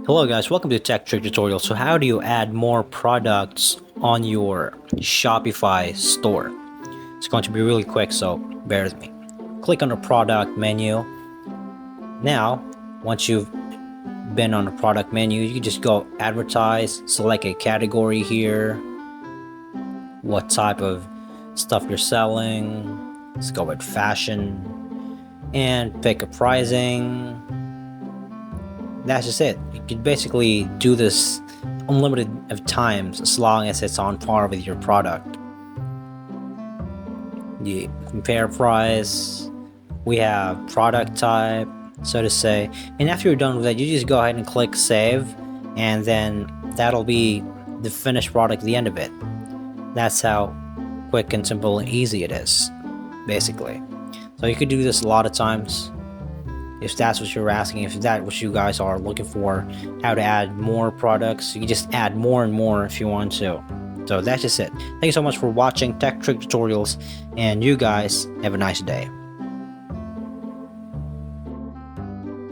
Hello guys, welcome to Tech Trick Tutorial. So how do you add more products on your Shopify store? It's going to be really quick, so bear with me. Click on the product menu. Now, once you've been on the product menu, you can just go advertise, select a category here, what type of stuff you're selling. Let's go with fashion and pick a pricing. That's just it. You can basically do this unlimited of times as long as it's on par with your product. You compare price, we have product type, so to say, and after you're done with that, you just go ahead and click save, and then that'll be the finished product at the end of it. That's how quick and simple and easy it is, basically. So you could do this a lot of times. If that's what you're asking, if that's what you guys are looking for, how to add more products, you can just add more and more if you want to. So that's just it. Thank you so much for watching Tech Trick Tutorials, and you guys have a nice day.